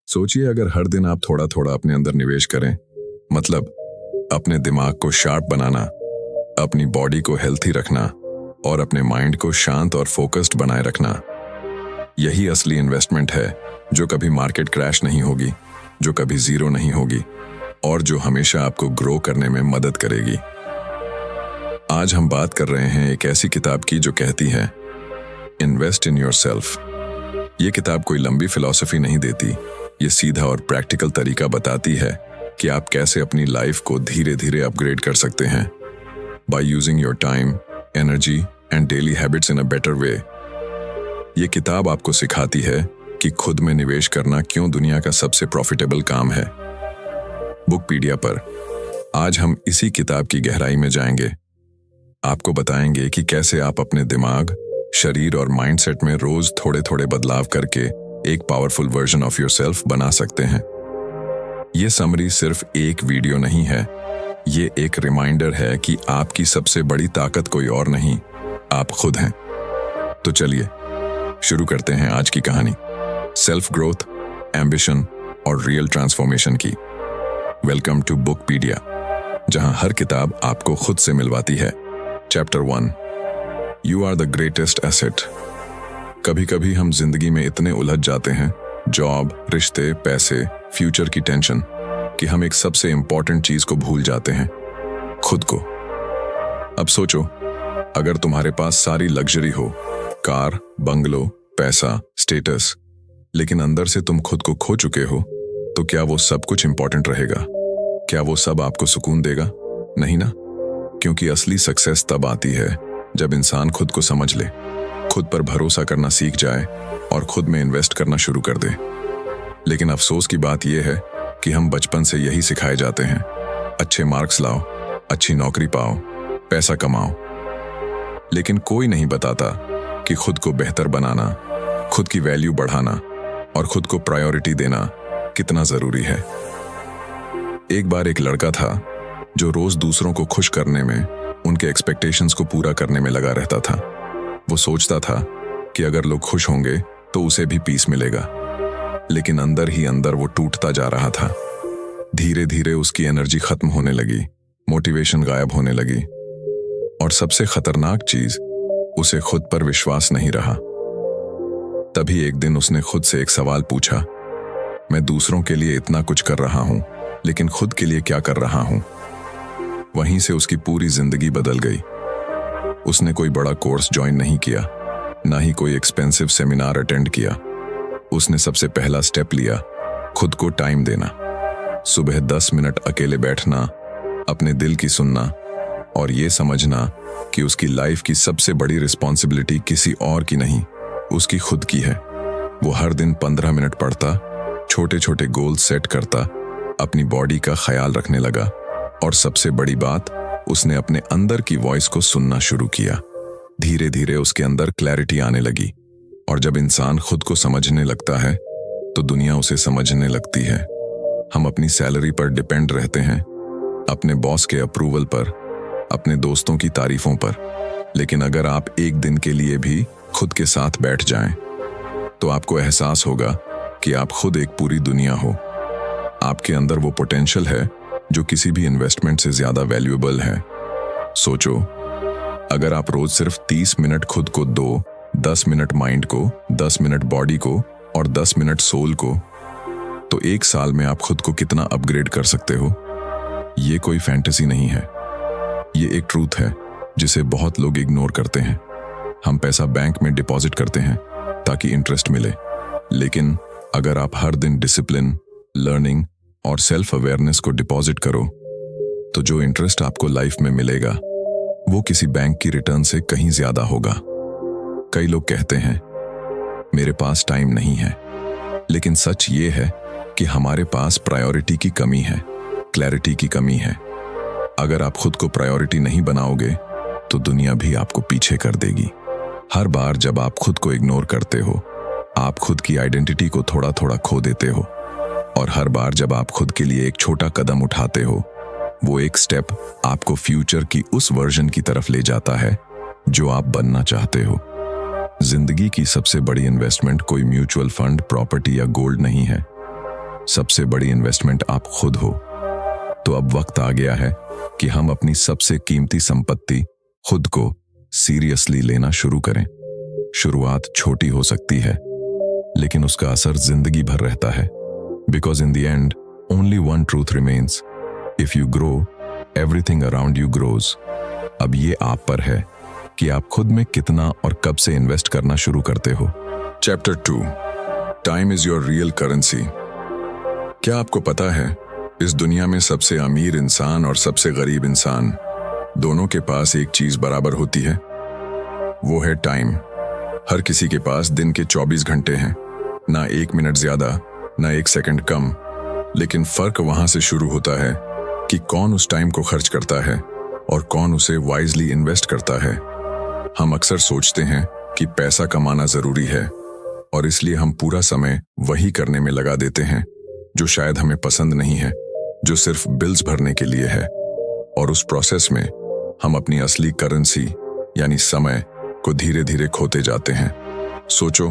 सोचिए अगर हर दिन आप थोड़ा थोड़ा अपने अंदर निवेश करें, मतलब अपने दिमाग को शार्प बनाना, अपनी बॉडी को हेल्थी रखना और अपने माइंड को शांत और फोकस्ड बनाए रखना। यही असली इन्वेस्टमेंट है जो कभी मार्केट क्रैश नहीं होगी, जो कभी जीरो नहीं होगी और जो हमेशा आपको ग्रो करने में मदद करेगी। आज हम बात कर रहे हैं एक ऐसी किताब की जो कहती है इन्वेस्ट इन योरसेल्फ। ये किताब कोई लंबी फिलॉसफी नहीं देती, ये सीधा और प्रैक्टिकल तरीका बताती है कि आप कैसे अपनी लाइफ को धीरे धीरे अपग्रेड कर सकते हैं by using your time, energy and daily habits in a better way. ये किताब आपको सिखाती है कि खुद में निवेश करना क्यों दुनिया का सबसे प्रॉफिटेबल काम है। बुकपीडिया पर आज हम इसी किताब की गहराई में जाएंगे। आपको बताएंगे कि कैसे आप अपने दिमाग, शरीर और माइंडसेट में रोज थोड़े थोड़े बदलाव करके एक पावरफुल वर्जन ऑफ योरसेल्फ बना सकते हैं। ये समरी सिर्फ एक वीडियो नहीं है, ये एक रिमाइंडर है कि आपकी सबसे बड़ी ताकत कोई और नहीं, आप खुद हैं। तो चलिए शुरू करते हैं आज की कहानी, सेल्फ ग्रोथ, एम्बिशन और रियल ट्रांसफॉर्मेशन की। वेलकम टू बुकपीडिया, जहां हर किताब आपको खुद से मिलवाती है। Chapter 1, you are the greatest asset. कभी कभी हम जिंदगी में इतने उलझ जाते हैं, जॉब, रिश्ते, पैसे, फ्यूचर की टेंशन, कि हम एक सबसे इंपॉर्टेंट चीज को भूल जाते हैं, खुद को। अब सोचो, अगर तुम्हारे पास सारी लग्जरी हो, कार, बंगलो, पैसा, स्टेटस, लेकिन अंदर से तुम खुद को खो चुके हो, तो क्या वो सब कुछ इंपॉर्टेंट रहेगा? क्या वो सब आपको सुकून देगा? नहीं ना, क्योंकि असली सक्सेस तब आती है जब इंसान खुद को समझ ले, खुद पर भरोसा करना सीख जाए और खुद में इन्वेस्ट करना शुरू कर दे। लेकिन अफसोस की बात यह है कि हम बचपन से यही सिखाए जाते हैं, अच्छे मार्क्स लाओ, अच्छी नौकरी पाओ, पैसा कमाओ। लेकिन कोई नहीं बताता कि खुद को बेहतर बनाना, खुद की वैल्यू बढ़ाना और खुद को प्रायोरिटी देना कितना जरूरी है। एक बार एक लड़का था जो रोज दूसरों को खुश करने में, उनके एक्सपेक्टेशंस को पूरा करने में लगा रहता था। वो सोचता था कि अगर लोग खुश होंगे तो उसे भी पीस मिलेगा, लेकिन अंदर ही अंदर वो टूटता जा रहा था। धीरे धीरे उसकी एनर्जी खत्म होने लगी, मोटिवेशन गायब होने लगी और सबसे खतरनाक चीज, उसे खुद पर विश्वास नहीं रहा। तभी एक दिन उसने खुद से एक सवाल पूछा, मैं दूसरों के लिए इतना कुछ कर रहा हूं, लेकिन खुद के लिए क्या कर रहा हूं? वहीं से उसकी पूरी जिंदगी बदल गई। उसने कोई बड़ा कोर्स ज्वाइन नहीं किया, ना ही कोई एक्सपेंसिव सेमिनार अटेंड किया। उसने सबसे पहला स्टेप लिया, खुद को टाइम देना। सुबह 10 मिनट अकेले बैठना, अपने दिल की सुनना और ये समझना कि उसकी लाइफ की सबसे बड़ी रिस्पॉन्सिबिलिटी किसी और की नहीं, उसकी खुद की है। वो हर दिन 15 मिनट पढ़ता, छोटे छोटे गोल सेट करता, अपनी बॉडी का ख्याल रखने लगा और सबसे बड़ी बात, उसने अपने अंदर की वॉइस को सुनना शुरू किया। धीरे धीरे उसके अंदर क्लैरिटी आने लगी और जब इंसान खुद को समझने लगता है तो दुनिया उसे समझने लगती है। हम अपनी सैलरी पर डिपेंड रहते हैं, अपने बॉस के अप्रूवल पर, अपने दोस्तों की तारीफों पर, लेकिन अगर आप एक दिन के लिए भी खुद के साथ बैठ जाएं, तो आपको एहसास होगा कि आप खुद एक पूरी दुनिया हो। आपके अंदर वो पोटेंशियल है जो किसी भी इन्वेस्टमेंट से ज्यादा वैल्यूएबल है। सोचो, अगर आप रोज सिर्फ 30 मिनट खुद को दो, 10 मिनट माइंड को, 10 मिनट बॉडी को और 10 मिनट सोल को, तो एक साल में आप खुद को कितना अपग्रेड कर सकते हो। ये कोई फैंटेसी नहीं है, ये एक ट्रूथ है जिसे बहुत लोग इग्नोर करते हैं। हम पैसा बैंक में डिपॉजिट करते हैं ताकि इंटरेस्ट मिले, लेकिन अगर आप हर दिन डिसिप्लिन, लर्निंग और सेल्फ अवेयरनेस को डिपॉजिट करो, तो जो इंटरेस्ट आपको लाइफ में मिलेगा वो किसी बैंक की रिटर्न से कहीं ज्यादा होगा। कई लोग कहते हैं मेरे पास टाइम नहीं है, लेकिन सच ये है कि हमारे पास प्रायोरिटी की कमी है, क्लैरिटी की कमी है। अगर आप खुद को प्रायोरिटी नहीं बनाओगे तो दुनिया भी आपको पीछे कर देगी। हर बार जब आप खुद को इग्नोर करते हो, आप खुद की आइडेंटिटी को थोड़ा थोड़ा खो देते हो और हर बार जब आप खुद के लिए एक छोटा कदम उठाते हो, वो एक स्टेप आपको फ्यूचर की उस वर्जन की तरफ ले जाता है जो आप बनना चाहते हो। जिंदगी की सबसे बड़ी इन्वेस्टमेंट कोई म्यूचुअल फंड, प्रॉपर्टी या गोल्ड नहीं है। सबसे बड़ी इन्वेस्टमेंट आप खुद हो। तो अब वक्त आ गया है कि हम अपनी सबसे कीमती संपत्ति खुद को सीरियसली लेना शुरू करें। शुरुआत छोटी हो सकती है, लेकिन उसका असर जिंदगी भर रहता है। Because in the end only one truth remains, if you grow everything around you grows. अब ये आप पर है कि आप खुद में कितना और कब से इन्वेस्ट करना शुरू करते हो। Chapter 2, time is your real currency. क्या आपको पता है, इस दुनिया में सबसे अमीर इंसान और सबसे गरीब इंसान दोनों के पास एक चीज बराबर होती है, वो है टाइम। हर किसी के पास दिन के 24 घंटे हैं, ना 1 मिनट ज्यादा ना 1 सेकंड कम। लेकिन फर्क वहां से शुरू होता है कि कौन उस टाइम को खर्च करता है और कौन उसे वाइजली इन्वेस्ट करता है। हम अक्सर सोचते हैं कि पैसा कमाना जरूरी है और इसलिए हम पूरा समय वही करने में लगा देते हैं जो शायद हमें पसंद नहीं है, जो सिर्फ बिल्स भरने के लिए है। और उस प्रोसेस में हम अपनी असली करेंसी यानी समय को धीरे धीरे खोते जाते हैं। सोचो,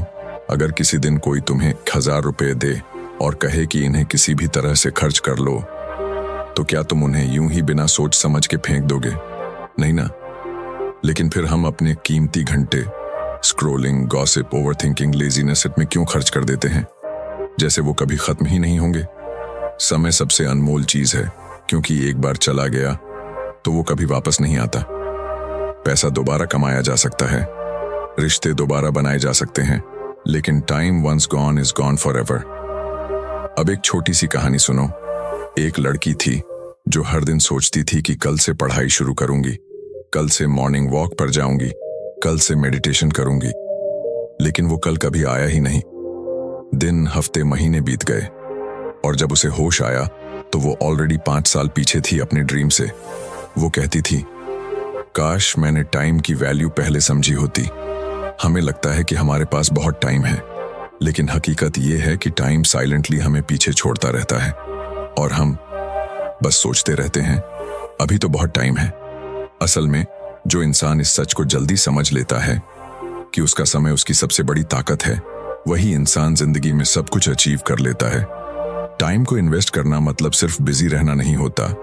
अगर किसी दिन कोई तुम्हें 1000 रुपए दे और कहे कि इन्हें किसी भी तरह से खर्च कर लो, तो क्या तुम उन्हें यूं ही बिना सोच समझ के फेंक दोगे? नहीं ना। लेकिन फिर हम अपने कीमती घंटे स्क्रोलिंग, गॉसिप, ओवरथिंकिंग, लेजीनेस में क्यों खर्च कर देते हैं, जैसे वो कभी खत्म ही नहीं होंगे। समय सबसे अनमोल चीज है, क्योंकि एक बार चला गया तो वो कभी वापस नहीं आता। पैसा दोबारा कमाया जा सकता है, रिश्ते दोबारा बनाए जा सकते हैं, लेकिन time once gone is gone forever. अब एक छोटी सी कहानी सुनो। एक लड़की थी जो हर दिन सोचती थी कि कल से पढ़ाई शुरू करूंगी, कल से मॉर्निंग वॉक पर जाऊंगी, कल से मेडिटेशन करूंगी। लेकिन वो कल कभी आया ही नहीं। दिन, हफ्ते, महीने बीत गए और जब उसे होश आया तो वो ऑलरेडी 5 साल पीछे थी अपने ड्रीम से। वो कहती थी, काश मैंने टाइम की वैल्यू पहले समझी होती। हमें लगता है कि हमारे पास बहुत टाइम है, लेकिन हकीकत ये है कि टाइम साइलेंटली हमें पीछे छोड़ता रहता है और हम बस सोचते रहते हैं अभी तो बहुत टाइम है। असल में जो इंसान इस सच को जल्दी समझ लेता है कि उसका समय उसकी सबसे बड़ी ताकत है, वही इंसान जिंदगी में सब कुछ अचीव कर लेता है। टाइम को इन्वेस्ट करना मतलब सिर्फ बिजी रहना नहीं होता।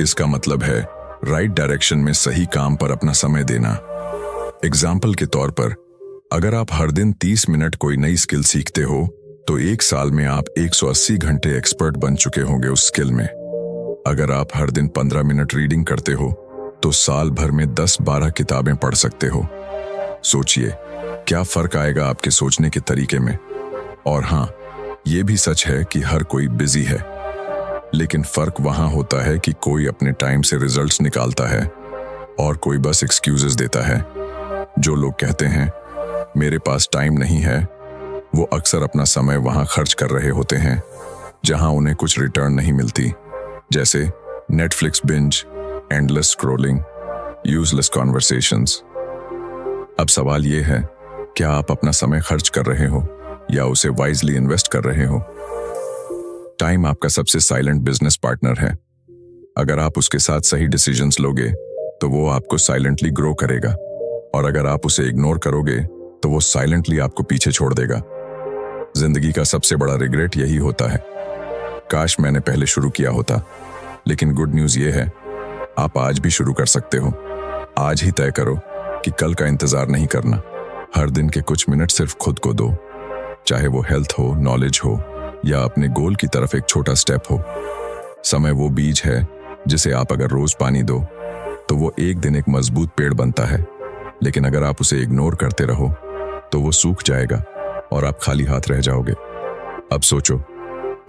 इसका मतलब है राइट डायरेक्शन में सही काम पर अपना समय देना। एग्जाम्पल के तौर पर, अगर आप हर दिन 30 मिनट कोई नई स्किल सीखते हो तो 1 साल में आप 180 घंटे एक्सपर्ट बन चुके होंगे उस स्किल में। अगर आप हर दिन 15 मिनट रीडिंग करते हो तो साल भर में 10-12 किताबें पढ़ सकते हो। सोचिए क्या फर्क आएगा आपके सोचने के तरीके में। और हाँ, ये भी सच है कि हर कोई बिजी है, लेकिन फर्क वहां होता है कि कोई अपने टाइम से रिजल्ट्स निकालता है और कोई बस एक्सक्यूजेस देता है। जो लोग कहते हैं मेरे पास टाइम नहीं है, वो अक्सर अपना समय वहां खर्च कर रहे होते हैं जहां उन्हें कुछ रिटर्न नहीं मिलती, जैसे Netflix binge, endless scrolling, useless conversations. अब सवाल ये है, क्या आप अपना समय खर्च कर रहे हो या उसे वाइजली इन्वेस्ट कर रहे हो? टाइम आपका सबसे साइलेंट बिजनेस पार्टनर है। अगर आप उसके साथ सही डिसीजंस लोगे तो वो आपको साइलेंटली ग्रो करेगा, और अगर आप उसे इग्नोर करोगे तो वो साइलेंटली आपको पीछे छोड़ देगा। जिंदगी का सबसे बड़ा रिग्रेट यही होता है, काश मैंने पहले शुरू किया होता। लेकिन गुड न्यूज ये है, आप आज भी शुरू कर सकते हो। आज ही तय करो कि कल का इंतजार नहीं करना। हर दिन के कुछ मिनट सिर्फ खुद को दो, चाहे वो हेल्थ हो, नॉलेज हो या अपने गोल की तरफ एक छोटा स्टेप हो। समय वो बीज है जिसे आप अगर रोज पानी दो तो वो एक दिन एक मजबूत पेड़ बनता है, लेकिन अगर आप उसे इग्नोर करते रहो तो वो सूख जाएगा और आप खाली हाथ रह जाओगे। अब सोचो,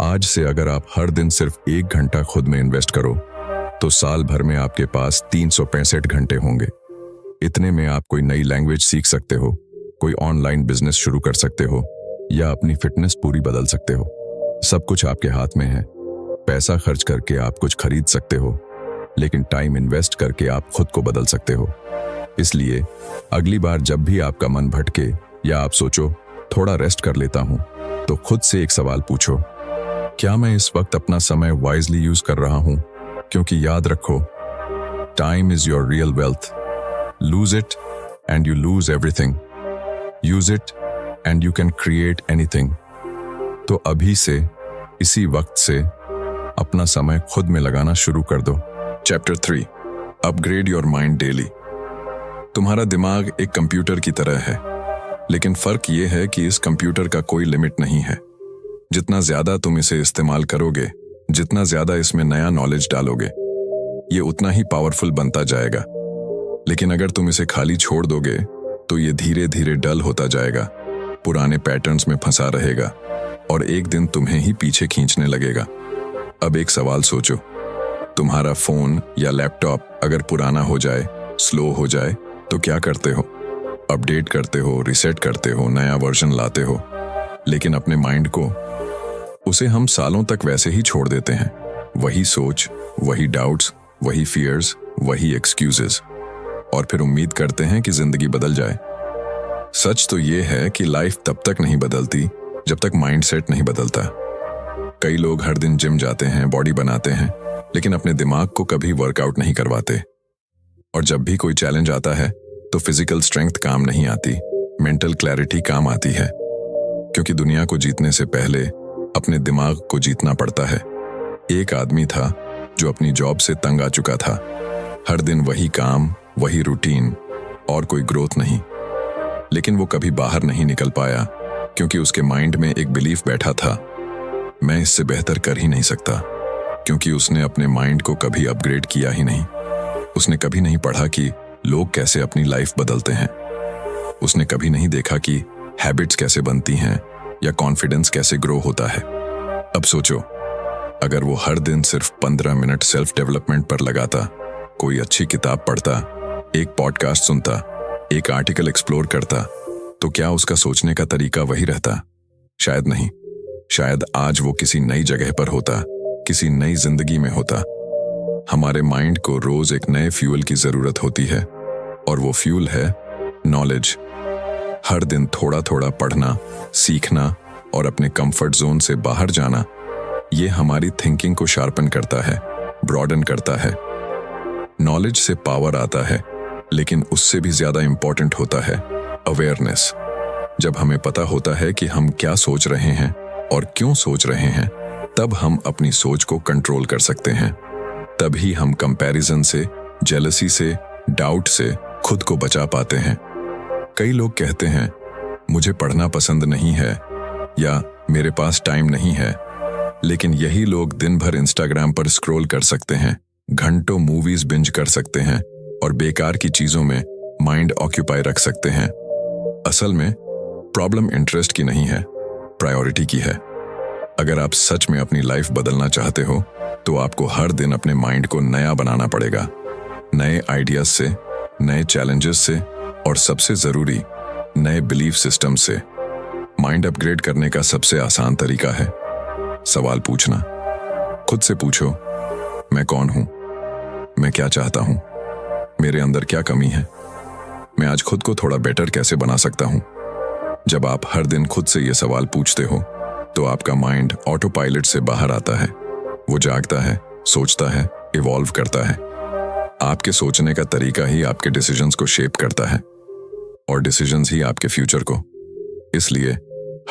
आज से अगर आप हर दिन सिर्फ 1 घंटा खुद में इन्वेस्ट करो तो साल भर में आपके पास 365 घंटे होंगे। इतने में आप कोई नई लैंग्वेज सीख सकते हो, कोई ऑनलाइन बिजनेस शुरू कर सकते हो या अपनी फिटनेस पूरी बदल सकते हो। सब कुछ आपके हाथ में है। पैसा खर्च करके आप कुछ खरीद सकते हो, लेकिन टाइम इन्वेस्ट करके आप खुद को बदल सकते हो। इसलिए अगली बार जब भी आपका मन भटके या आप सोचो थोड़ा रेस्ट कर लेता हूं, तो खुद से एक सवाल पूछो, क्या मैं इस वक्त अपना समय वाइजली यूज कर रहा हूं? क्योंकि याद रखो, time is your real wealth. Lose it and you lose everything. Use it and you can create anything. तो अभी से इसी वक्त से अपना समय खुद में लगाना शुरू कर दो। Chapter 3, upgrade your mind daily. तुम्हारा दिमाग एक कंप्यूटर की तरह है, लेकिन फर्क यह है कि इस कंप्यूटर का कोई लिमिट नहीं है। जितना ज्यादा तुम इसे इस्तेमाल करोगे, जितना ज्यादा इसमें नया नॉलेज डालोगे, ये उतना ही पावरफुल बनता जाएगा। लेकिन अगर तुम इसे खाली छोड़ दोगे तो ये धीरे धीरे डल होता जाएगा, पुराने पैटर्न्स में फंसा रहेगा और एक दिन तुम्हें ही पीछे खींचने लगेगा। अब एक सवाल सोचो, तुम्हारा फोन या लैपटॉप अगर पुराना हो जाए, स्लो हो जाए, तो क्या करते हो? अपडेट करते हो, रिसेट करते हो, नया वर्जन लाते हो। लेकिन अपने माइंड को, उसे हम सालों तक वैसे ही छोड़ देते हैं। वही सोच, वही डाउट्स, वही फियर्स, वही एक्सक्यूजेस, और फिर उम्मीद करते हैं कि जिंदगी बदल जाए। सच तो ये है कि लाइफ तब तक नहीं बदलती जब तक माइंडसेट नहीं बदलता। कई लोग हर दिन जिम जाते हैं, बॉडी बनाते हैं, लेकिन अपने दिमाग को कभी वर्कआउट नहीं करवाते। और जब भी कोई चैलेंज आता है तो फिजिकल स्ट्रेंथ काम नहीं आती, मेंटल क्लैरिटी काम आती है। क्योंकि दुनिया को जीतने से पहले अपने दिमाग को जीतना पड़ता है। एक आदमी था जो अपनी जॉब से तंग आ चुका था। हर दिन वही काम, वही रूटीन, और कोई ग्रोथ नहीं। लेकिन वो कभी बाहर नहीं निकल पाया क्योंकि उसके माइंड में एक बिलीफ बैठा था, मैं इससे बेहतर कर ही नहीं सकता। क्योंकि उसने अपने माइंड को कभी अपग्रेड किया ही नहीं। उसने कभी नहीं पढ़ा कि लोग कैसे अपनी लाइफ बदलते हैं। उसने कभी नहीं देखा कि हैबिट्स कैसे बनती हैं या कॉन्फिडेंस कैसे ग्रो होता है। अब सोचो, अगर वो हर दिन सिर्फ 15 मिनट सेल्फ डेवलपमेंट पर लगाता, कोई अच्छी किताब पढ़ता, एक पॉडकास्ट सुनता, एक आर्टिकल एक्सप्लोर करता, तो क्या उसका सोचने का तरीका वही रहता? शायद नहीं। शायद आज वो किसी नई जगह पर होता, किसी नई जिंदगी में होता। हमारे माइंड को रोज एक नए फ्यूल की जरूरत होती है, और वो फ्यूल है नॉलेज। हर दिन थोड़ा थोड़ा पढ़ना, सीखना और अपने कंफर्ट जोन से बाहर जाना, ये हमारी थिंकिंग को शार्पन करता है, ब्रॉडन करता है। नॉलेज से पावर आता है, लेकिन उससे भी ज्यादा इंपॉर्टेंट होता है अवेयरनेस। जब हमें पता होता है कि हम क्या सोच रहे हैं और क्यों सोच रहे हैं, तब हम अपनी सोच को कंट्रोल कर सकते हैं। तभी हम कंपैरिजन से, जेलसी से, डाउट से खुद को बचा पाते हैं। कई लोग कहते हैं, मुझे पढ़ना पसंद नहीं है या मेरे पास टाइम नहीं है। लेकिन यही लोग दिन भर इंस्टाग्राम पर स्क्रॉल कर सकते हैं, घंटों मूवीज बिंज कर सकते हैं और बेकार की चीजों में माइंड ऑक्यूपाई रख सकते हैं। असल में प्रॉब्लम इंटरेस्ट की नहीं है, प्रायोरिटी की है। अगर आप सच में अपनी लाइफ बदलना चाहते हो तो आपको हर दिन अपने माइंड को नया बनाना पड़ेगा, नए आइडियाज से, नए चैलेंजेस से, और सबसे जरूरी नए बिलीफ सिस्टम से। माइंड अपग्रेड करने का सबसे आसान तरीका है सवाल पूछना। खुद से पूछो, मैं कौन हूं? मैं क्या चाहता हूं? मेरे अंदर क्या कमी है? मैं आज खुद को थोड़ा बेटर कैसे बना सकता हूं? जब आप हर दिन खुद से ये सवाल पूछते हो तो आपका माइंड ऑटो पायलट से बाहर आता है। वो जागता है, सोचता है, इवॉल्व करता है। आपके सोचने का तरीका ही आपके डिसीजंस को शेप करता है, और डिसीजंस ही आपके फ्यूचर को। इसलिए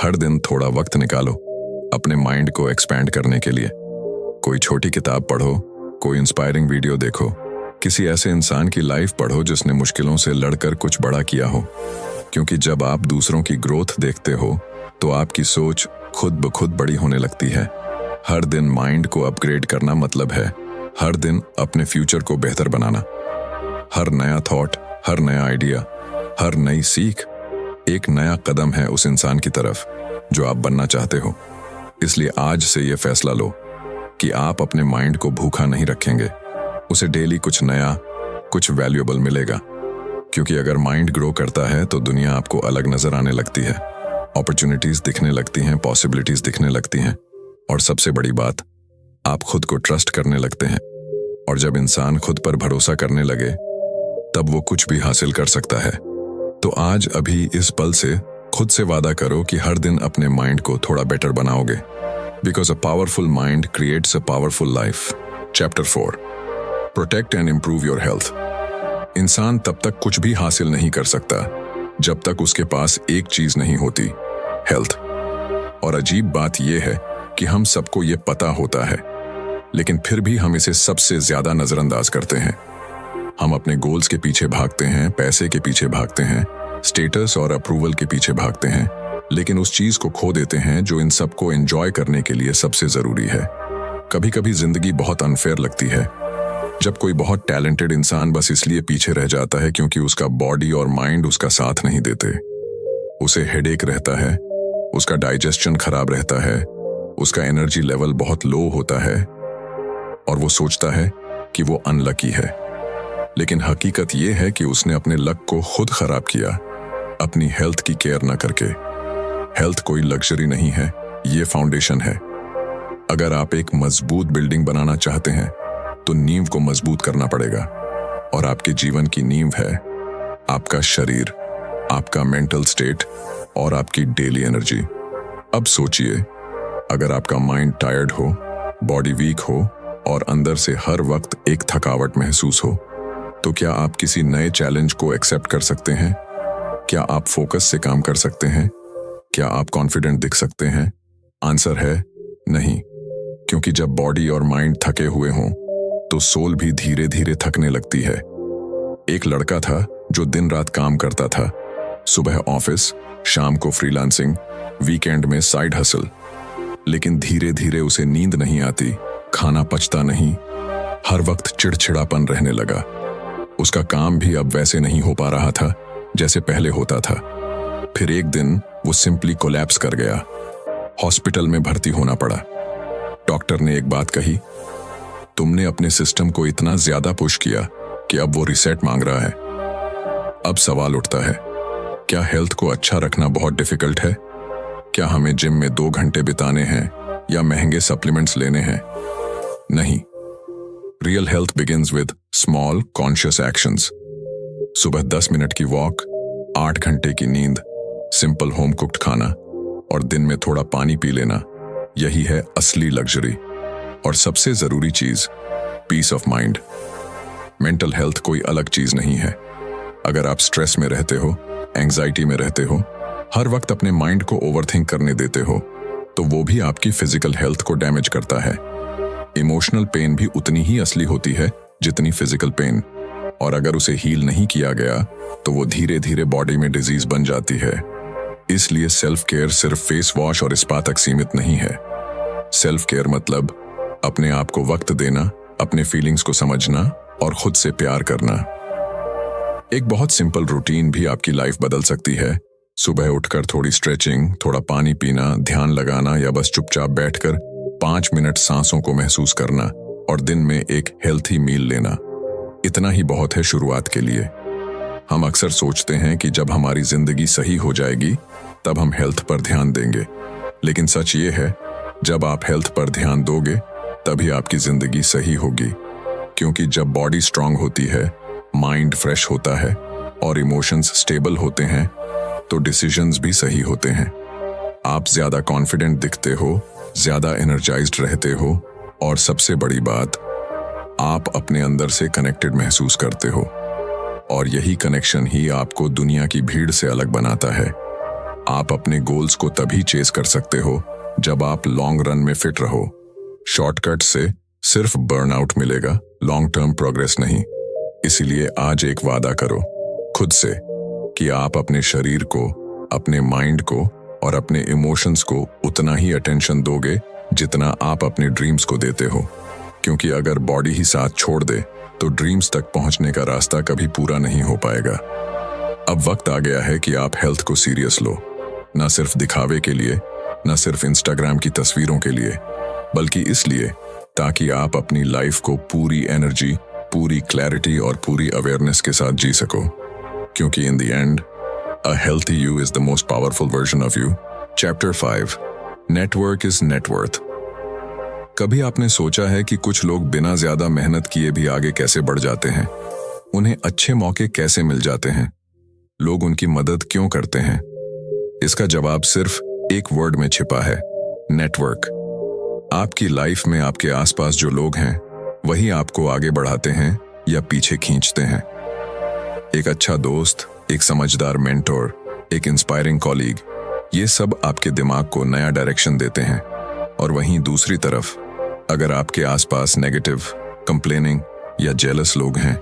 हर दिन थोड़ा वक्त निकालो अपने माइंड को एक्सपैंड करने के लिए। कोई छोटी किताब पढ़ो, कोई इंस्पायरिंग वीडियो देखो, किसी ऐसे इंसान की लाइफ पढ़ो जिसने मुश्किलों से लड़कर कुछ बड़ा किया हो। क्योंकि जब आप दूसरों की ग्रोथ देखते हो तो आपकी सोच खुद ब खुद बड़ी होने लगती है। हर दिन माइंड को अपग्रेड करना मतलब है हर दिन अपने फ्यूचर को बेहतर बनाना। हर नया थॉट, हर नया आइडिया, हर नई सीख एक नया कदम है उस इंसान की तरफ जो आप बनना चाहते हो। इसलिए आज से ये फैसला लो कि आप अपने माइंड को भूखा नहीं रखेंगे। उसे डेली कुछ नया, कुछ वैल्यूएबल मिलेगा। क्योंकि अगर माइंड ग्रो करता है तो दुनिया आपको अलग नजर आने लगती है, अपॉर्चुनिटीज दिखने लगती हैं, पॉसिबिलिटीज दिखने लगती हैं, और सबसे बड़ी बात, आप खुद को ट्रस्ट करने लगते हैं। और जब इंसान खुद पर भरोसा करने लगे तब वो कुछ भी हासिल कर सकता है। तो आज अभी इस पल से खुद से वादा करो कि हर दिन अपने माइंड को थोड़ा बेटर बनाओगे। Because a powerful mind creates a powerful life. Chapter 4, protect and improve your health. इंसान तब तक कुछ भी हासिल नहीं कर सकता जब तक उसके पास एक चीज नहीं होती, हेल्थ। और अजीब बात यह है कि हम सबको ये पता होता है, लेकिन फिर भी हम इसे सबसे ज्यादा नजरअंदाज करते हैं। हम अपने गोल्स के पीछे भागते हैं, पैसे के पीछे भागते हैं, स्टेटस और अप्रूवल के पीछे भागते हैं, लेकिन उस चीज को खो देते हैं जो इन सबको एंजॉय करने के लिए सबसे जरूरी है। कभी कभी जिंदगी बहुत अनफेयर लगती है, जब कोई बहुत टैलेंटेड इंसान बस इसलिए पीछे रह जाता है क्योंकि उसका बॉडी और माइंड उसका साथ नहीं देते। उसे हेडेक रहता है, उसका डाइजेशन खराब रहता है, उसका एनर्जी लेवल बहुत लो होता है और वो सोचता है कि वो अनलकी है। लेकिन हकीकत ये है कि उसने अपने लक को खुद खराब किया, अपनी हेल्थ की केयर न करके। हेल्थ कोई लग्जरी नहीं है, ये फाउंडेशन है। अगर आप एक मजबूत बिल्डिंग बनाना चाहते हैं तो नींव को मजबूत करना पड़ेगा, और आपके जीवन की नींव है आपका शरीर, आपका मेंटल स्टेट और आपकी डेली एनर्जी। अब सोचिए, अगर आपका माइंड टायर्ड हो, बॉडी वीक हो और अंदर से हर वक्त एक थकावट महसूस हो, तो क्या आप किसी नए चैलेंज को एक्सेप्ट कर सकते हैं? क्या आप फोकस से काम कर सकते हैं? क्या आप कॉन्फिडेंट दिख सकते हैं? आंसर है नहीं, क्योंकि जब बॉडी और माइंड थके हुए हों तो सोल भी धीरे धीरे थकने लगती है। एक लड़का था जो दिन रात काम करता था, सुबह ऑफिस, शाम को फ्रीलांसिंग, वीकेंड में साइड हसल। लेकिन धीरे धीरे उसे नींद नहीं आती, खाना पचता नहीं, हर वक्त चिड़चिड़ापन रहने लगा। उसका काम भी अब वैसे नहीं हो पा रहा था जैसे पहले होता था। फिर एक दिन वो सिंपली कोलैप्स कर गया। हॉस्पिटल में भर्ती होना पड़ा। डॉक्टर ने एक बात कही, तुमने अपने सिस्टम को इतना ज्यादा पुश किया कि अब वो रिसेट मांग रहा है। अब सवाल उठता है, क्या हेल्थ को अच्छा रखना बहुत डिफिकल्ट है? क्या हमें जिम में 2 घंटे बिताने हैं या महंगे सप्लीमेंट्स लेने हैं? नहीं। Real health begins with small conscious actions. सुबह 10 मिनट की वॉक, 8 घंटे की नींद, सिंपल होम कुक्ड खाना और दिन में थोड़ा पानी पी लेना, यही है असली लग्जरी। और सबसे जरूरी चीज, peace of mind. Mental health कोई अलग चीज नहीं है। अगर आप स्ट्रेस में रहते हो, एंजाइटी में रहते हो, हर वक्त अपने माइंड को ओवरथिंक करने देते हो, तो वो भी आपकी फिजिकल हेल्थ को डैमेज करता है। इमोशनल पेन भी उतनी ही असली होती है जितनी फिजिकल पेन, और अगर उसे हील नहीं किया गया तो वो धीरे धीरे बॉडी में डिजीज बन जाती है। इसलिए सेल्फ केयर सिर्फ फेस वॉश और स्पा तक सीमित नहीं है। सेल्फ केयर मतलब अपने आप को वक्त देना, अपने फीलिंग्स को समझना और खुद से प्यार करना। एक बहुत सिंपल रूटीन भी आपकी लाइफ बदल सकती है। सुबह उठकर थोड़ी स्ट्रेचिंग, थोड़ा पानी पीना, ध्यान लगाना या बस चुपचाप बैठकर 5 मिनट सांसों को महसूस करना और दिन में एक हेल्थी मील लेना, इतना ही बहुत है शुरुआत के लिए। हम अक्सर सोचते हैं कि जब हमारी जिंदगी सही हो जाएगी तब हम हेल्थ पर ध्यान देंगे, लेकिन सच ये है, जब आप हेल्थ पर ध्यान दोगे तभी आपकी जिंदगी सही होगी। क्योंकि जब बॉडी स्ट्रांग होती है, माइंड फ्रेश होता है और इमोशंस स्टेबल होते हैं, तो डिसीजंस भी सही होते हैं। आप ज्यादा कॉन्फिडेंट दिखते हो, ज्यादा एनर्जाइज्ड रहते हो और सबसे बड़ी बात, आप अपने अंदर से कनेक्टेड महसूस करते हो। और यही कनेक्शन ही आपको दुनिया की भीड़ से अलग बनाता है। आप अपने गोल्स को तभी चेस कर सकते हो जब आप लॉन्ग रन में फिट रहो। शॉर्टकट से सिर्फ बर्नआउट मिलेगा, लॉन्ग टर्म प्रोग्रेस नहीं। इसीलिए आज एक वादा करो खुद से कि आप अपने शरीर को, अपने माइंड को और अपने इमोशंस को उतना ही अटेंशन दोगे जितना आप अपने ड्रीम्स को देते हो। क्योंकि अगर बॉडी ही साथ छोड़ दे तो ड्रीम्स तक पहुंचने का रास्ता कभी पूरा नहीं हो पाएगा। अब वक्त आ गया है कि आप हेल्थ को सीरियस लो, ना सिर्फ दिखावे के लिए, ना सिर्फ इंस्टाग्राम की तस्वीरों के लिए, बल्कि इसलिए ताकि आप अपनी लाइफ को पूरी एनर्जी, पूरी क्लैरिटी और पूरी अवेयरनेस के साथ जी सको। क्योंकि in the end, a healthy you is the most powerful version of you. Chapter 5. Network is net worth. कभी आपने सोचा है कि कुछ लोग बिना ज्यादा मेहनत किए भी आगे कैसे बढ़ जाते हैं? उन्हें अच्छे मौके कैसे मिल जाते हैं? लोग उनकी मदद क्यों करते हैं? इसका जवाब सिर्फ एक वर्ड में छिपा है, नेटवर्क। आपकी लाइफ में आपके आसपास जो लोग हैं, वही आपको आगे बढ़ाते हैं या पीछे खींचते हैं। एक अच्छा दोस्त, एक समझदार मेंटोर, एक इंस्पायरिंग कॉलीग, ये सब आपके दिमाग को नया डायरेक्शन देते हैं और वहीं दूसरी तरफ अगर आपके आसपास नेगेटिव, कंप्लेनिंग या जेलस लोग हैं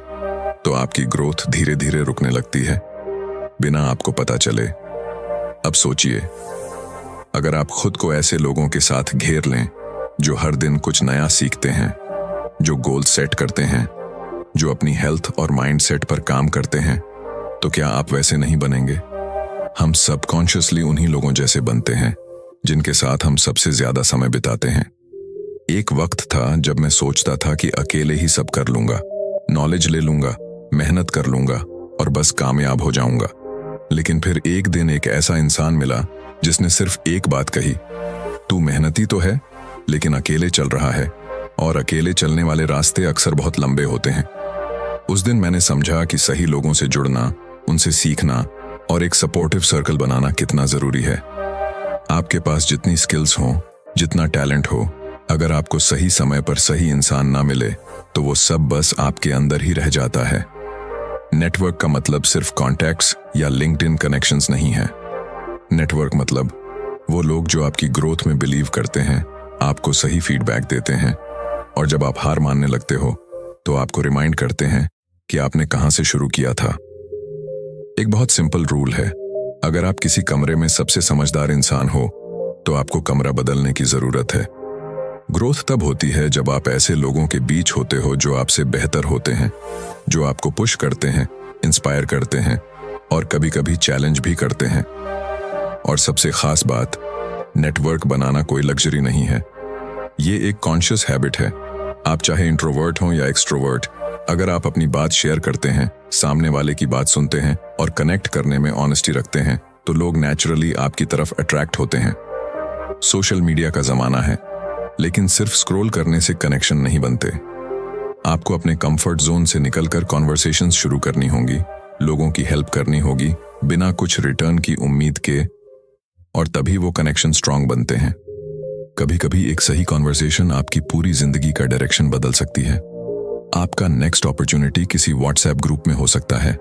तो आपकी ग्रोथ धीरे धीरे रुकने लगती है बिना आपको पता चले। अब सोचिए, अगर आप खुद को ऐसे लोगों के साथ घेर लें जो हर दिन कुछ नया सीखते हैं, जो गोल सेट करते हैं, जो अपनी हेल्थ और माइंड सेट पर काम करते हैं, तो क्या आप वैसे नहीं बनेंगे? हम सबकॉन्शियसली उन्हीं लोगों जैसे बनते हैं जिनके साथ हम सबसे ज्यादा समय बिताते हैं। एक वक्त था जब मैं सोचता था कि अकेले ही सब कर लूंगा, नॉलेज ले लूंगा, मेहनत कर लूंगा और बस कामयाब हो जाऊंगा। लेकिन फिर एक दिन एक ऐसा इंसान मिला जिसने सिर्फ एक बात कही, तू मेहनती तो है लेकिन अकेले चल रहा है, और अकेले चलने वाले रास्ते अक्सर बहुत लंबे होते हैं। उस दिन मैंने समझा कि सही लोगों से जुड़ना, उनसे सीखना और एक सपोर्टिव सर्कल बनाना कितना जरूरी है। आपके पास जितनी स्किल्स हो, जितना टैलेंट हो, अगर आपको सही समय पर सही इंसान ना मिले तो वो सब बस आपके अंदर ही रह जाता है। नेटवर्क का मतलब सिर्फ कॉन्टैक्ट्स या लिंक्डइन कनेक्शंस नहीं है। नेटवर्क मतलब वो लोग जो आपकी ग्रोथ में बिलीव करते हैं, आपको सही फीडबैक देते हैं, और जब आप हार मानने लगते हो तो आपको रिमाइंड करते हैं कि आपने कहां से शुरू किया था। एक बहुत सिंपल रूल है, अगर आप किसी कमरे में सबसे समझदार इंसान हो तो आपको कमरा बदलने की जरूरत है। ग्रोथ तब होती है जब आप ऐसे लोगों के बीच होते हो जो आपसे बेहतर होते हैं, जो आपको पुश करते हैं, इंस्पायर करते हैं और कभी-कभी चैलेंज भी करते हैं। और सबसे खास बात, नेटवर्क बनाना कोई लग्जरी नहीं है, ये एक कॉन्शियस हैबिट है। आप चाहे इंट्रोवर्ट हो या एक्सट्रोवर्ट, अगर आप अपनी बात शेयर करते हैं, सामने वाले की बात सुनते हैं और कनेक्ट करने में ऑनेस्टी रखते हैं तो लोग नेचुरली आपकी तरफ अट्रैक्ट होते हैं। सोशल मीडिया का जमाना है, लेकिन सिर्फ स्क्रॉल करने से कनेक्शन नहीं बनते। आपको अपने कंफर्ट जोन से निकलकर कॉन्वर्सेशंस शुरू करनी होंगी, लोगों की हेल्प करनी होगी बिना कुछ रिटर्न की उम्मीद के, और तभी वो कनेक्शन स्ट्रांग बनते हैं। कभी-कभी एक सही कॉन्वर्सेशन आपकी पूरी जिंदगी का डायरेक्शन बदल सकती है। आपका नेक्स्ट अपॉर्चुनिटी किसी व्हाट्सएप ग्रुप में हो सकता है,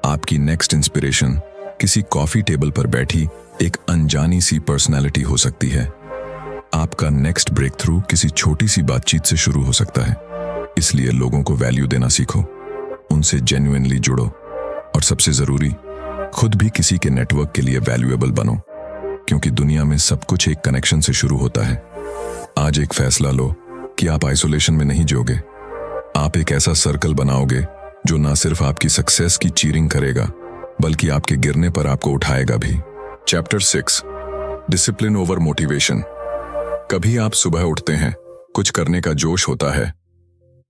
आपकी नेक्स्ट इंस्पिरेशन किसी कॉफी टेबल पर बैठी एक अनजानी सी पर्सनैलिटी हो सकती है, आपका नेक्स्ट ब्रेक थ्रू किसी छोटी सी बातचीत से शुरू हो सकता है। इसलिए लोगों को वैल्यू देना सीखो, उनसे जेन्युइनली जुड़ो, और सबसे जरूरी, खुद भी किसी के नेटवर्क के लिए वैल्यूएबल बनो, क्योंकि दुनिया में सब कुछ एक कनेक्शन से शुरू होता है। आज एक फैसला लो कि आप आइसोलेशन में नहीं जियोगे, आप एक ऐसा सर्कल बनाओगे जो ना सिर्फ आपकी सक्सेस की चीयरिंग करेगा बल्कि आपके गिरने पर आपको उठाएगा भी। Chapter 6, discipline over motivation. कभी आप सुबह उठते हैं, कुछ करने का जोश होता है,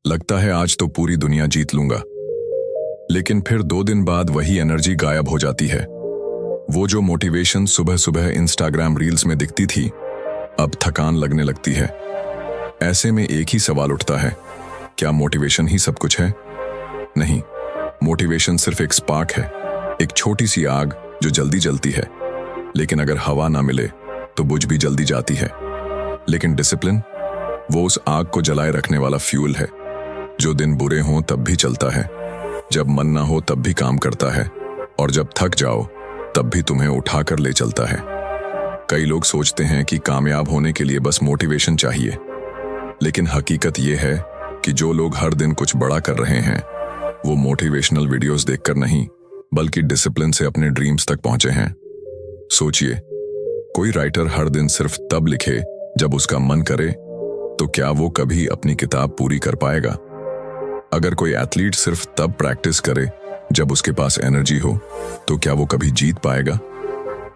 लगता है आज तो पूरी दुनिया जीत लूंगा, लेकिन फिर 2 दिन बाद वही एनर्जी गायब हो जाती है। वो जो मोटिवेशन सुबह सुबह इंस्टाग्राम रील्स में दिखती थी, अब थकान लगने लगती है। ऐसे में एक ही सवाल उठता है, क्या मोटिवेशन ही सब कुछ है? नहीं, मोटिवेशन सिर्फ एक स्पार्क है, एक छोटी सी आग जो जल्दी जलती है, लेकिन अगर हवा ना मिले तो बुझ भी जल्दी जाती है। लेकिन डिसिप्लिन, वो उस आग को जलाए रखने वाला फ्यूल है, जो दिन बुरे हों तब भी चलता है, जब मन ना हो तब भी काम करता है, और जब थक जाओ तब भी तुम्हें उठाकर ले चलता है। कई लोग सोचते हैं कि कामयाब होने के लिए बस मोटिवेशन चाहिए, लेकिन हकीकत ये है कि जो लोग हर दिन कुछ बड़ा कर रहे हैं, वो मोटिवेशनल वीडियोस देखकर नहीं बल्कि डिसिप्लिन से अपने ड्रीम्स तक पहुंचे हैं। सोचिए, कोई राइटर हर दिन सिर्फ तब लिखे जब उसका मन करे, तो क्या वो कभी अपनी किताब पूरी कर पाएगा? अगर कोई एथलीट सिर्फ तब प्रैक्टिस करे जब उसके पास एनर्जी हो, तो क्या वो कभी जीत पाएगा?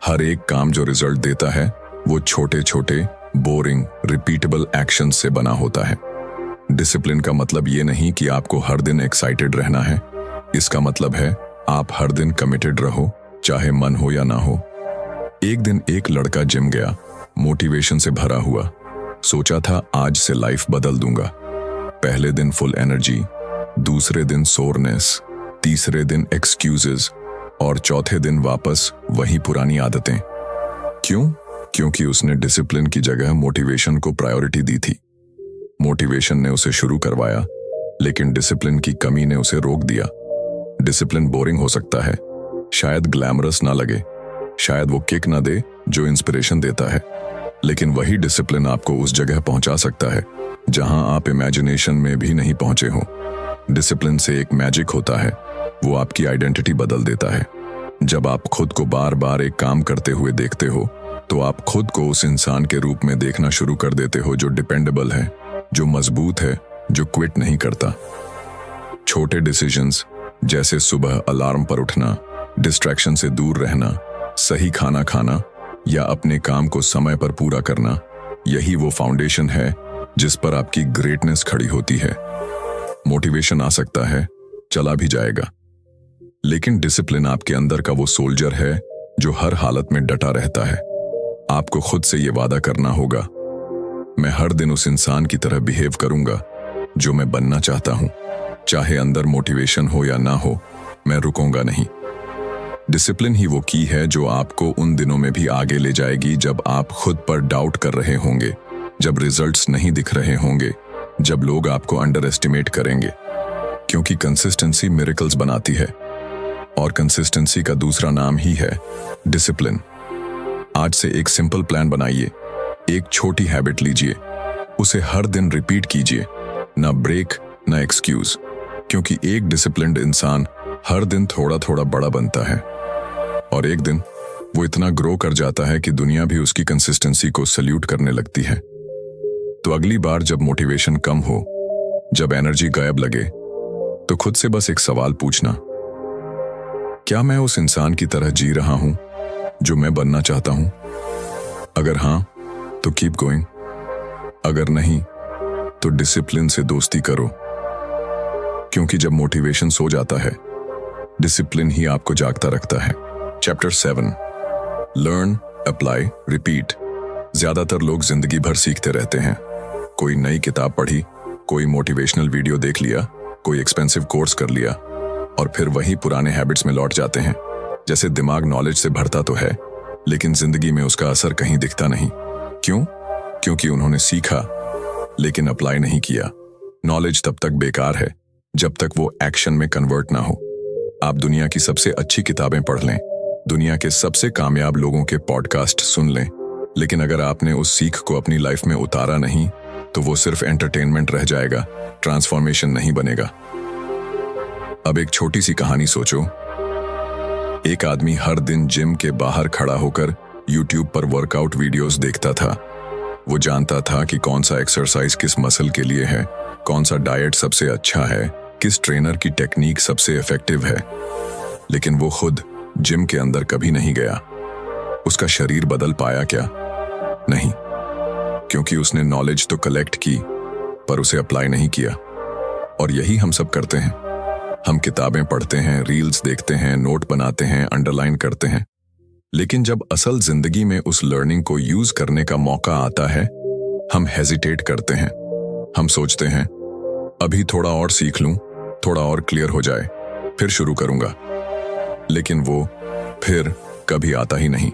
हर एक काम जो रिजल्ट देता है वो छोटे छोटे बोरिंग रिपीटेबल एक्शंस से बना होता है। डिसिप्लिन का मतलब ये नहीं कि आपको हर दिन एक्साइटेड रहना है, इसका मतलब है आप हर दिन कमिटेड रहो, चाहे मन हो या ना हो। एक दिन एक लड़का जिम गया, मोटिवेशन से भरा हुआ, सोचा था आज से लाइफ बदल दूंगा। पहले दिन फुल एनर्जी, दूसरे दिन सोरनेस, तीसरे दिन एक्सक्यूजेस और चौथे दिन वापस वही पुरानी आदतें। क्यों? क्योंकि उसने डिसिप्लिन की जगह मोटिवेशन को प्रायोरिटी दी थी। मोटिवेशन ने उसे शुरू करवाया, लेकिन डिसिप्लिन की कमी ने उसे रोक दिया। डिसिप्लिन बोरिंग हो सकता है, शायद ग्लैमरस ना लगे, शायद वो किक ना दे जो इंस्पिरेशन देता है, लेकिन वही डिसिप्लिन आपको उस जगह पहुंचा सकता है जहां आप इमेजिनेशन में भी नहीं पहुंचे हो। डिसिप्लिन से एक मैजिक होता है, वो आपकी आइडेंटिटी बदल देता है। जब आप खुद को बार बार एक काम करते हुए देखते हो तो आप खुद को उस इंसान के रूप में देखना शुरू कर देते हो जो डिपेंडेबल है, जो मजबूत है, जो क्विट नहीं करता। छोटे डिसीजंस जैसे सुबह अलार्म पर उठना, डिस्ट्रैक्शन से दूर रहना, सही खाना खाना या अपने काम को समय पर पूरा करना, यही वो फाउंडेशन है जिस पर आपकी ग्रेटनेस खड़ी होती है। मोटिवेशन आ सकता है, चला भी जाएगा, लेकिन डिसिप्लिन आपके अंदर का वो सोल्जर है जो हर हालत में डटा रहता है। आपको खुद से ये वादा करना होगा, मैं हर दिन उस इंसान की तरह बिहेव करूंगा जो मैं बनना चाहता हूं। चाहे अंदर मोटिवेशन हो या ना हो, मैं रुकूंगा नहीं। डिसिप्लिन ही वो की है जो आपको उन दिनों में भी आगे ले जाएगी जब आप खुद पर डाउट कर रहे होंगे, जब रिजल्ट्स नहीं दिख रहे होंगे, जब लोग आपको अंडर एस्टिमेट करेंगे। क्योंकि कंसिस्टेंसी मिरेकल्स बनाती है और कंसिस्टेंसी का दूसरा नाम ही है डिसिप्लिन। आज से एक सिंपल प्लान बनाइए, एक छोटी हैबिट लीजिए, उसे हर दिन रिपीट कीजिए, ना ब्रेक ना एक्सक्यूज। क्योंकि एक डिसिप्लिन्ड इंसान हर दिन थोड़ा थोड़ा बड़ा बनता है और एक दिन वो इतना ग्रो कर जाता है कि दुनिया भी उसकी कंसिस्टेंसी को सल्यूट करने लगती है। तो अगली बार जब मोटिवेशन कम हो, जब एनर्जी गायब लगे, तो खुद से बस एक सवाल पूछना, क्या मैं उस इंसान की तरह जी रहा हूं जो मैं बनना चाहता हूं? अगर हां, तो कीप गोइंग। अगर नहीं, तो डिसिप्लिन से दोस्ती करो। क्योंकि जब मोटिवेशन सो जाता है, डिसिप्लिन ही आपको जागता रखता है। Chapter 7, learn, apply, repeat. ज्यादातर लोग जिंदगी भर सीखते रहते हैं। कोई नई किताब पढ़ी, कोई मोटिवेशनल वीडियो देख लिया, कोई एक्सपेंसिव कोर्स कर लिया और फिर वही पुराने हैबिट्स में लौट जाते हैं। जैसे दिमाग नॉलेज से भरता तो है, लेकिन जिंदगी में उसका असर कहीं दिखता नहीं। क्यों? क्योंकि उन्होंने सीखा लेकिन अप्लाई नहीं किया। नॉलेज तब तक बेकार है जब तक वो एक्शन में कन्वर्ट ना हो। आप दुनिया की सबसे अच्छी किताबें पढ़ लें, दुनिया के सबसे कामयाब लोगों के पॉडकास्ट सुन लें, लेकिन अगर आपने उस सीख को अपनी लाइफ में उतारा नहीं, तो वो सिर्फ एंटरटेनमेंट रह जाएगा, ट्रांसफॉर्मेशन नहीं बनेगा। अब एक छोटी सी कहानी सोचो। एक आदमी हर दिन जिम के बाहर खड़ा होकर यूट्यूब पर वर्कआउट वीडियोस देखता था। वो जानता था कि कौन सा एक्सरसाइज किस मसल के लिए है, कौन सा डाइट सबसे अच्छा है, किस ट्रेनर की टेक्निक सबसे इफेक्टिव है। लेकिन वो खुद जिम के अंदर कभी नहीं गया। उसका शरीर बदल पाया क्या? नहीं, क्योंकि उसने नॉलेज तो कलेक्ट की पर उसे अप्लाई नहीं किया। और यही हम सब करते हैं। हम किताबें पढ़ते हैं, रील्स देखते हैं, नोट बनाते हैं, अंडरलाइन करते हैं, लेकिन जब असल जिंदगी में उस लर्निंग को यूज करने का मौका आता है, हम हेजिटेट करते हैं। हम सोचते हैं अभी थोड़ा और सीख लूं, थोड़ा और क्लियर हो जाए, फिर शुरू करूंगा। लेकिन वो फिर कभी आता ही नहीं।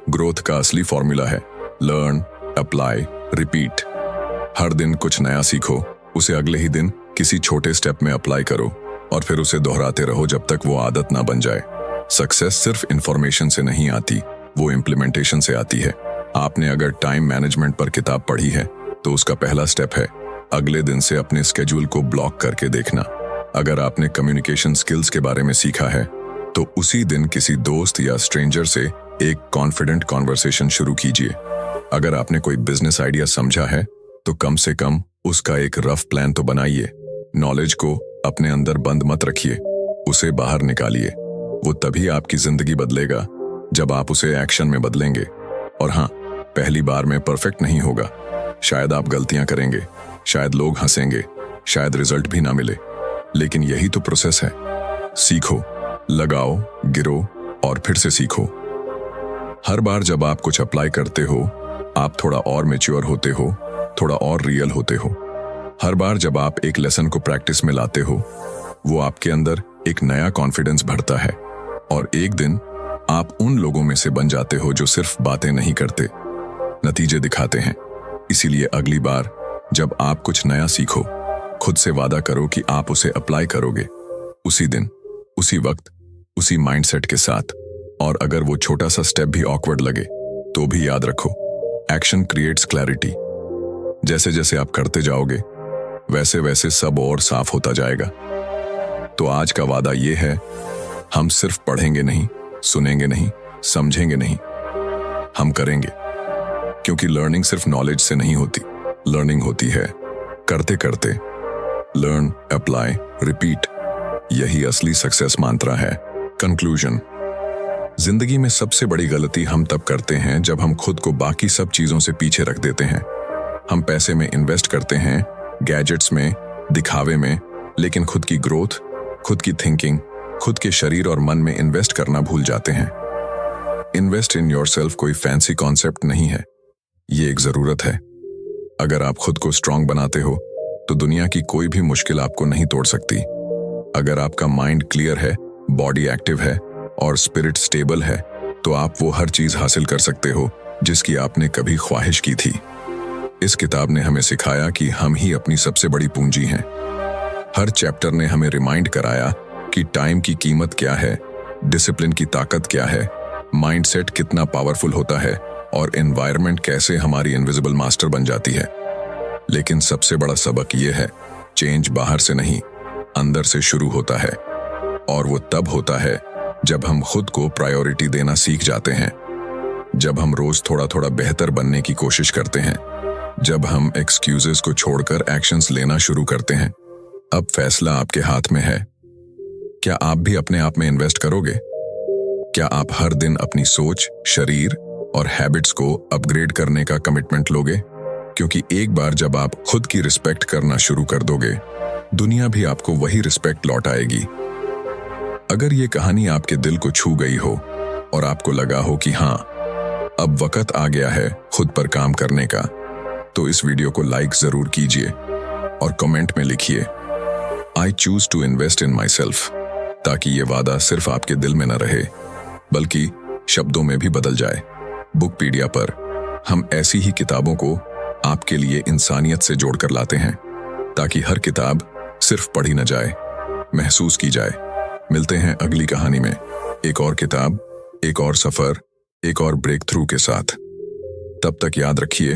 ग्रोथ का असली फॉर्मूला है लर्न, अप्लाई, रिपीट। हर दिन कुछ नया सीखो, उसे अगले ही दिन किसी छोटे स्टेप में अप्लाई करो और फिर उसे दोहराते रहो जब तक वो आदत ना बन जाए। सक्सेस सिर्फ इंफॉर्मेशन से नहीं आती, वो इम्प्लीमेंटेशन से आती है। आपने अगर टाइम मैनेजमेंट पर किताब पढ़ी है तो उसका पहला स्टेप है अगले दिन से अपने स्केड्यूल को ब्लॉक करके देखना। अगर आपने कम्युनिकेशन स्किल्स के बारे में सीखा है तो उसी दिन किसी दोस्त या स्ट्रेंजर से एक कॉन्फिडेंट कॉन्वर्सेशन शुरू कीजिए। अगर आपने कोई बिजनेस आइडिया समझा है तो कम से कम उसका एक रफ प्लान तो बनाइए। नॉलेज को अपने अंदर बंद मत रखिए, उसे बाहर निकालिए। वो तभी आपकी जिंदगी बदलेगा जब आप उसे एक्शन में बदलेंगे। और हाँ, पहली बार में परफेक्ट नहीं होगा। शायद आप गलतियां करेंगे, शायद लोग हंसेंगे, शायद रिजल्ट भी ना मिले, लेकिन यही तो प्रोसेस है। सीखो, लगाओ, गिरो और फिर से सीखो। हर बार जब आप कुछ अप्लाई करते हो, आप थोड़ा और मैच्योर होते हो, थोड़ा और रियल होते हो। हर बार जब आप एक लेसन को प्रैक्टिस में लाते हो, वो आपके अंदर एक नया कॉन्फिडेंस भरता है और एक दिन आप उन लोगों में से बन जाते हो जो सिर्फ बातें नहीं करते, नतीजे दिखाते हैं। इसीलिए अगली बार जब आप कुछ नया सीखो, खुद से वादा करो कि आप उसे अप्लाई करोगे, उसी दिन, उसी वक्त, उसी माइंडसेट के साथ। और अगर वो छोटा सा स्टेप भी ऑकवर्ड लगे तो भी याद रखो, एक्शन क्रिएट्स क्लैरिटी। जैसे जैसे आप करते जाओगे वैसे वैसे सब और साफ होता जाएगा। तो आज का वादा ये है, हम सिर्फ पढ़ेंगे नहीं, सुनेंगे नहीं, समझेंगे नहीं, हम करेंगे। क्योंकि लर्निंग सिर्फ नॉलेज से नहीं होती, लर्निंग होती है करते करते। लर्न, अप्लाई, रिपीट, यही असली सक्सेस मंत्र है। कंक्लूजन, जिंदगी में सबसे बड़ी गलती हम तब करते हैं जब हम खुद को बाकी सब चीजों से पीछे रख देते हैं। हम पैसे में इन्वेस्ट करते हैं, गैजेट्स में, दिखावे में, लेकिन खुद की ग्रोथ, खुद की थिंकिंग, खुद के शरीर और मन में इन्वेस्ट करना भूल जाते हैं। इन्वेस्ट इन योरसेल्फ कोई फैंसी कॉन्सेप्ट नहीं है, ये एक जरूरत है। अगर आप खुद को स्ट्रांग बनाते हो तो दुनिया की कोई भी मुश्किल आपको नहीं तोड़ सकती। अगर आपका माइंड क्लियर है, बॉडी एक्टिव है और स्पिरिट स्टेबल है तो आप वो हर चीज हासिल कर सकते हो जिसकी आपने कभी ख्वाहिश की थी। इस किताब ने हमें सिखाया कि हम ही अपनी सबसे बड़ी पूंजी हैं। हर चैप्टर ने हमें रिमाइंड कराया कि टाइम की कीमत क्या है, डिसिप्लिन की ताकत क्या है, माइंडसेट कितना पावरफुल होता है और एनवायरनमेंट कैसे हमारी इनविजिबल मास्टर बन जाती है। लेकिन सबसे बड़ा सबक यह है, चेंज बाहर से नहीं, अंदर से शुरू होता है। और वो तब होता है जब हम खुद को प्रायोरिटी देना सीख जाते हैं, जब हम रोज थोड़ा थोड़ा बेहतर बनने की कोशिश करते हैं, जब हम एक्सक्यूजेस को छोड़कर एक्शंस लेना शुरू करते हैं। अब फैसला आपके हाथ में है। क्या आप भी अपने आप में इन्वेस्ट करोगे? क्या आप हर दिन अपनी सोच, शरीर और हैबिट्स को अपग्रेड करने का कमिटमेंट लोगे? क्योंकि एक बार जब आप खुद की रिस्पेक्ट करना शुरू कर दोगे, दुनिया भी आपको वही रिस्पेक्ट लौटाएगी। अगर ये कहानी आपके दिल को छू गई हो और आपको लगा हो कि हाँ, अब वक्त आ गया है खुद पर काम करने का, तो इस वीडियो को लाइक जरूर कीजिए और कमेंट में लिखिए, I choose to invest in myself, ताकि ये वादा सिर्फ आपके दिल में न रहे बल्कि शब्दों में भी बदल जाए। बुकपीडिया पर हम ऐसी ही किताबों को आपके लिए इंसानियत से जोड़कर लाते हैं, ताकि हर किताब सिर्फ पढ़ी न जाए, महसूस की जाए। मिलते हैं अगली कहानी में, एक और किताब, एक और सफर, एक और ब्रेक थ्रू के साथ। तब तक याद रखिए,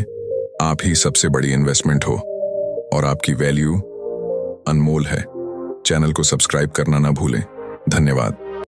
आप ही सबसे बड़ी इन्वेस्टमेंट हो और आपकी वैल्यू अनमोल है। चैनल को सब्सक्राइब करना ना भूलें। धन्यवाद।